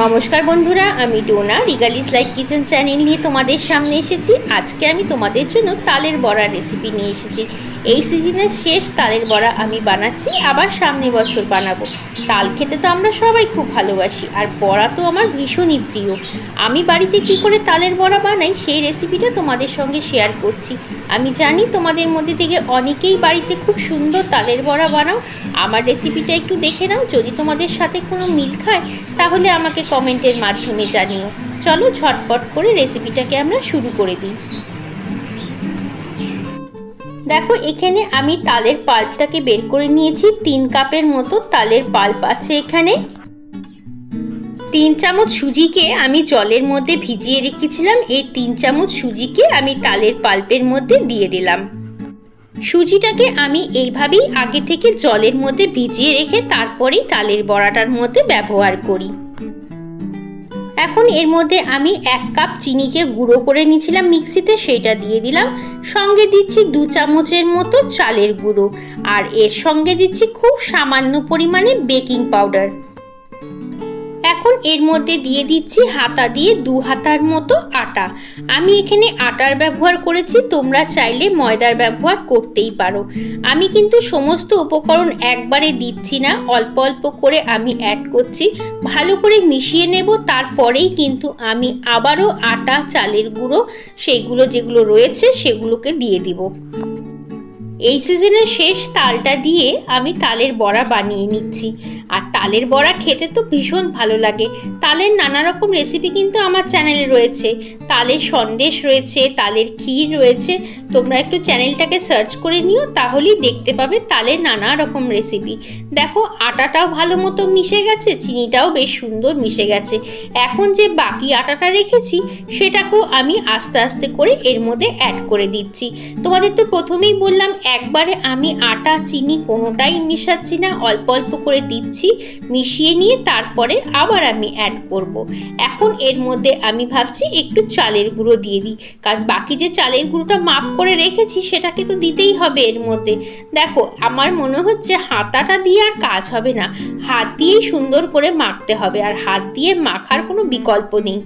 নমস্কার বন্ধুরা, আমি ডোনা রিগালিস লাইফ কিচেন চ্যানেল নিয়ে তোমাদের সামনে এসেছি। আজকে আমি তোমাদের জন্য তালের বড়া রেসিপি নিয়ে এসেছি। এই সিজনের শেষ তালের বড়া আমি বানাচ্ছি, আবার সামনে বছর বানাবো। তাল খেতে তো আমরা সবাই খুব ভালোবাসি, আর বড়া তো আমার ভীষণই প্রিয়। আমি বাড়িতে কি করে তালের বড়া বানাই সেই রেসিপিটা তোমাদের সঙ্গে শেয়ার করছি। আমি জানি তোমাদের মধ্যে থেকে অনেকেই বাড়িতে খুব সুন্দর তালের বড়া বানাও। আমার রেসিপিটা একটু দেখে নাও, যদি তোমাদের সাথে কোনো মিল খায় তাহলে আমাকে কমেন্টের মাধ্যমে জানিও। চলো ঝটপট করে রেসিপিটাকে আমরা শুরু করে দিই। দেখো, এখানে আমি তালের পাল্পটাকে বের করে নিয়েছি। 3 কাপের মতো তালের পাল্প আছে এখানে। 3 চামচ সুজিকে আমি জলের মধ্যে ভিজিয়ে রেখেছিলাম। এই 3 চামচ সুজিকে আমি তালের পাল্পের মধ্যে দিয়ে দিলাম। সুজিটাকে আমি এইভাবেই আগে থেকে জলের মধ্যে ভিজিয়ে রেখে তারপরেই তালের বড়াটার মধ্যে ব্যবহার করি। এখন এর মধ্যে আমি 1 কাপ চিনিকে গুঁড়ো করে নিয়েছিলাম মিক্সিতে, সেটা দিয়ে দিলাম। সঙ্গে দিচ্ছি 2 চামচের মতো চালের গুঁড়ো, আর এর সঙ্গে দিচ্ছি খুব সামান্য পরিমাণে বেকিং পাউডার। এখন এর মধ্যে দিয়ে দিচ্ছি হাতা দিয়ে 2 হাতার মতো আটা। আমি এখানে আটার ব্যবহার করেছি, তোমরা চাইলে ময়দার ব্যবহার করতেই পারো। আমি কিন্তু সমস্ত উপকরণ একবারে দিচ্ছি না, অল্প অল্প করে আমি অ্যাড করছি। ভালো করে মিশিয়ে নেব, তারপরেই কিন্তু আমি আবারও আটা, চালের গুঁড়ো সেইগুলো যেগুলো রয়েছে সেগুলোকে দিয়ে দিব। এই সিজনের শেষ তালটা দিয়ে আমি তালের বড়া বানিয়ে নিচ্ছি। আর তালের বড়া খেতে তো ভীষণ ভালো লাগে। তালের নানা রকম রেসিপি কিন্তু আমার চ্যানেলে রয়েছে। তালের সন্দেশ রয়েছে, তালের ক্ষীর রয়েছে। তোমরা একটু চ্যানেলটাকে সার্চ করে নিও, তাহলেই দেখতে পাবে তালের নানা রকম রেসিপি। দেখো, আটাটাও ভালো মতো মিশে গেছে, চিনিটাও বেশ সুন্দর মিশে গেছে। এখন যে বাকি আটাটা রেখেছি সেটাকেও আমি আস্তে আস্তে করে এর মধ্যে অ্যাড করে দিচ্ছি। তোমাদের তো প্রথমেই বললাম, একবারে আমি আটা চিনি কোনোটাই মিশাচ্ছি না, অল্প অল্প করে দিচ্ছি। মিশিয়ে নিয়ে তারপরে আবার আমি অ্যাড করব। এখন এর মধ্যে আমি ভাবছি একটু চালের গুঁড়ো দিয়ে দিই, কারণ বাকি যে চালের গুঁড়োটা মাপ করে রেখেছি সেটাকে তো দিতেই হবে এর মধ্যে। দেখো, আমার মনে হচ্ছে হাতাটা দিয়ে আর কাজ হবে না, হাত দিয়েই সুন্দর করে মাখতে হবে, আর হাত দিয়ে মাখার কোনো বিকল্প নেই।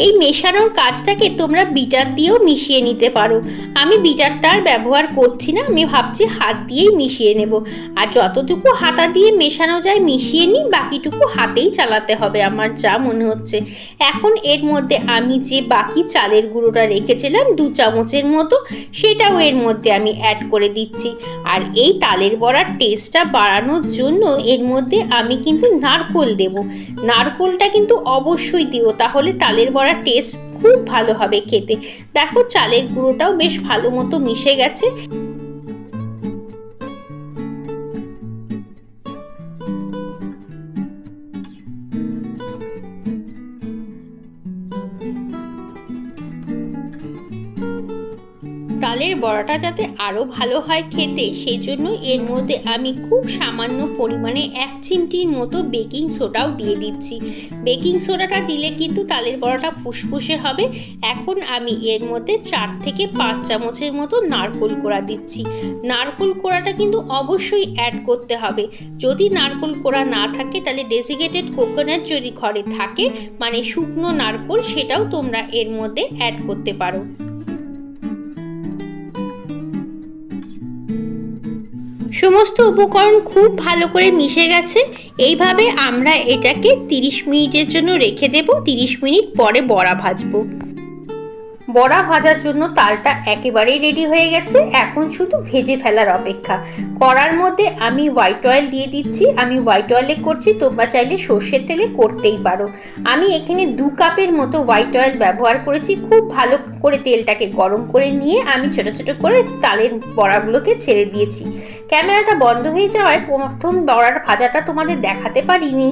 এই মেশানোর কাজটাকে তোমরা বিটার দিয়েও মিশিয়ে নিতে পারো। আমি বিটারটার ব্যবহার করছি না, আমি ভাবছি হাত দিয়েই মিশিয়ে নেব। আর যতটুকু হাতা দিয়ে মেশানো যায় মিশিয়ে নিই, বাকিটুকু হাতেই চালাতে হবে আমার যা মনে হচ্ছে। এখন এর মধ্যে আমি যে বাকি চালের গুঁড়োটা রেখেছিলাম 2 চামচের মতো, সেটাও এর মধ্যে আমি অ্যাড করে দিচ্ছি। আর এই তালের বড়ার টেস্টটা বাড়ানোর জন্য এর মধ্যে আমি কিন্তু নারকোল দেব। নারকোলটা কিন্তু অবশ্যই দিও, তাহলে তালের বড়ার টেস্ট খুব ভালো হবে খেতে। দেখো, চালের গুঁড়োটাও বেশ ভালো মতো মিশে গেছে। তালের বড়াটা যাতে আরও ভালো হয় খেতে, সেই জন্য এর মধ্যে আমি খুব সামান্য পরিমাণে 1 চিমটির মতো বেকিং সোডাও দিয়ে দিচ্ছি। বেকিং সোডাটা দিলে কিন্তু তালের বড়াটা ফুসফুসে হবে। এখন আমি এর মধ্যে 4 থেকে 5 চামচের মতো নারকোল কোড়া দিচ্ছি। নারকোল কোড়াটা কিন্তু অবশ্যই অ্যাড করতে হবে। যদি নারকোল কোড়া না থাকে তাহলে ডেসিকেটেড কোকোনাট যদি ঘরে থাকে, মানে শুকনো নারকোল, সেটাও তোমরা এর মধ্যে অ্যাড করতে পারো। সমস্ত উপকরণ খুব ভালো করে মিশে গেছে। এইভাবে আমরা এটাকে 30 মিনিটের জন্য রেখে দেব। 30 মিনিট পরে বড়া ভাজবো। বড়া ভাজার জন্য তালটা একেবারেই রেডি হয়ে গেছে, এখন শুধু ভেজে ফেলার অপেক্ষা। কড়ার মধ্যে আমি হোয়াইট অয়েল দিয়ে দিচ্ছি। আমি হোয়াইট অয়েলে করছি, তোমরা চাইলে সর্ষের তেলে করতেই পারো। আমি এখানে 2 কাপের মতো হোয়াইট অয়েল ব্যবহার করেছি। খুব ভালো করে তেলটাকে গরম করে নিয়ে আমি ছোট ছোট করে তালের বড়াগুলোকে ছেড়ে দিয়েছি। ক্যামেরাটা বন্ধ হয়ে যাওয়ায় প্রথম বড়ার ভাজাটা তোমাদের দেখাতে পারিনি।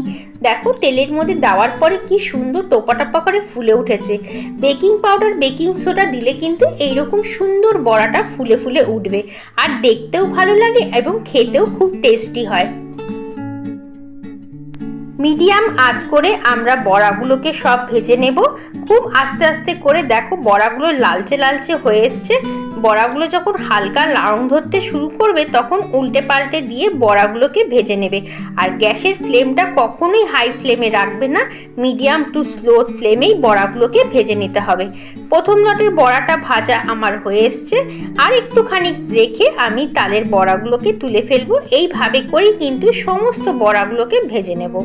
দেখো, তেলের মধ্যে দেওয়ার পরে কি সুন্দর টোপা টোপা করে ফুলে উঠেছে। বেকিং পাউডার, বেকিং সোডা দিলে কিন্তু এইরকম সুন্দর বড়াটা ফুলে ফুলে উঠবে, আর দেখতেও ভালো লাগে এবং খেতেও খুব টেস্টি হয়। মিডিয়াম আঁচ করে আমরা বড়াগুলোকে সব ভেজে নেব। খুব আস্তে আস্তে করে। দেখো, বড়াগুলো লালচে লালচে হয়ে এসছে, বড়াগুলো যখন হালকা রং ধরতে শুরু করবে তখন উল্টে পাল্টে দিয়ে বড়াগুলোকে ভেজে নেবে। আর গ্যাসের ফ্লেমটা কখনোই হাই ফ্লেমে রাখবে না, মিডিয়াম টু স্লো ফ্লেমেই বড়াগুলোকে ভেজে নিতে হবে। প্রথম লটের বড়াটা ভাজা আমার হয়ে এসছে, আর একটুখানি রেখে আমি তালের বড়াগুলোকে তুলে ফেলবো। এইভাবে করেই কিন্তু সমস্ত বড়াগুলোকে ভেজে নেব।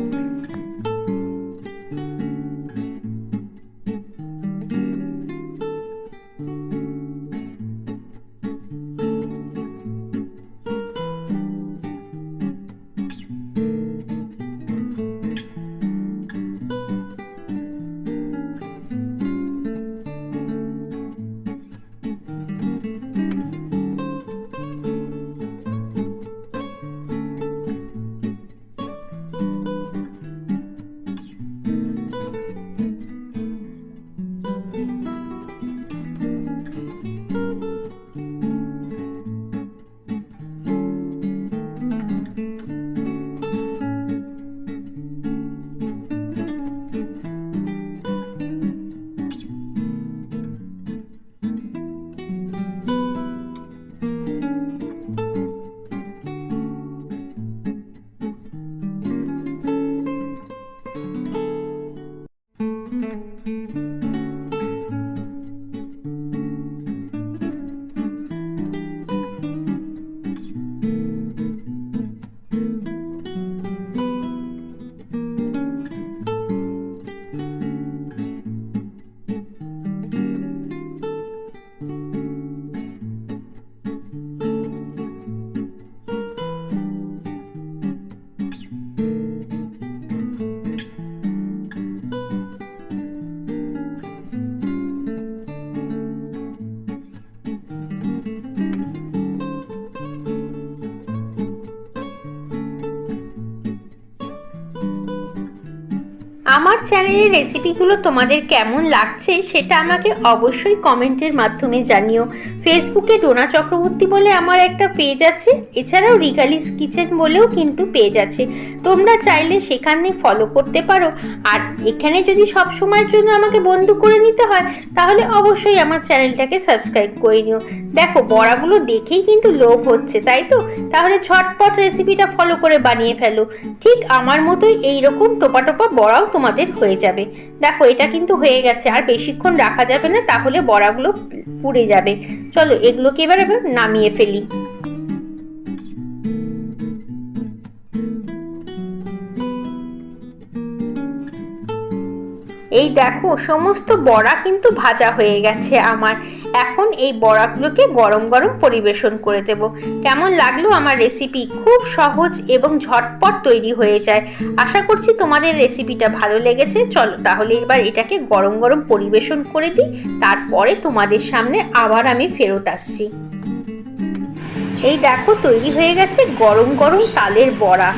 আমার চ্যানেলের রেসিপিগুলো তোমাদের কেমন লাগছে সেটা আমাকে অবশ্যই কমেন্টের মাধ্যমে জানিও। ফেসবুকে ডোনা চক্রবর্তী বলে আমার একটা পেজ আছে, এছাড়াও রিগালিস কিচেন বলেও কিন্তু পেজ আছে, তোমরা চাইলে সেখানে ফলো করতে পারো। আর এখানে যদি সব সময়ের জন্য আমাকে বন্ধু করে নিতে হয় তাহলে অবশ্যই আমার চ্যানেলটাকে সাবস্ক্রাইব করে নিও। দেখো বড়াগুলো দেখেই কিন্তু লোভ হচ্ছে, তাই তো? তাহলে ঝটপট রেসিপিটা ফলো করে বানিয়ে ফেলো। ঠিক আমার মতোই এইরকম টোপা টোপা বড়াও তোমাদের হয়ে যাবে। দেখো এটা কিন্তু হয়ে গেছে, আর বেশিক্ষণ রাখা যাবে না, তাহলে বড়াগুলো পুড়ে যাবে। চলো এগুলোকে এবার নামিয়ে ফেলি। এই দেখো সমস্ত বড়া কিন্তু ভাজা হয়ে গেছে আমার। এখন এই বড়াগুলোকে গরম গরম পরিবেশন করে দেব। কেমন লাগলো আমার রেসিপি? খুব সহজ এবং ঝটপট তৈরি হয়ে যায়। আশা করছি তোমাদের রেসিপিটা ভালো লেগেছে। চলো তাহলে এবার এটাকে গরম গরম পরিবেশন করে দিই, তারপরে তোমাদের সামনে আবার আমি ফেরত আসছি। এই দেখো তৈরি হয়ে গেছে গরম গরম তালের বড়া।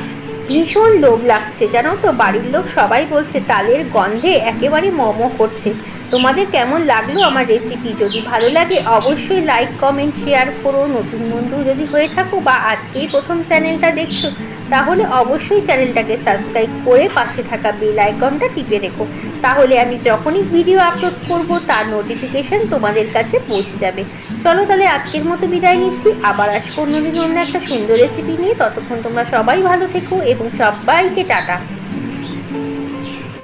ভীষণ লোভ লাগছে জানো তো, বাড়ির লোক সবাই বলছে তালের গন্ধে একেবারে মোমো করছে। তোমাদের কেমন লাগলো আমার রেসিপি? যদি ভালো লাগে অবশ্যই লাইক কমেন্ট শেয়ার করো। নতুন বন্ধু যদি হয়ে থাকো বা আজকেই প্রথম চ্যানেলটা দেখছো তাহলে অবশ্যই চ্যানেলটাকে সাবস্ক্রাইব করে পাশে থাকা বেল আইকনটা টিপে রেখো, তাহলে আমি যখনই ভিডিও আপলোড করব তার নোটিফিকেশন তোমাদের কাছে পৌঁছে যাবে। চলো তাহলে আজকের মতো বিদায় নিচ্ছি, আবার আসবো অন্যদিন অন্য একটা সুন্দর রেসিপি নিয়ে। ততক্ষণ তোমরা সবাই ভালো থেকো এবং সবাইকে টাটা।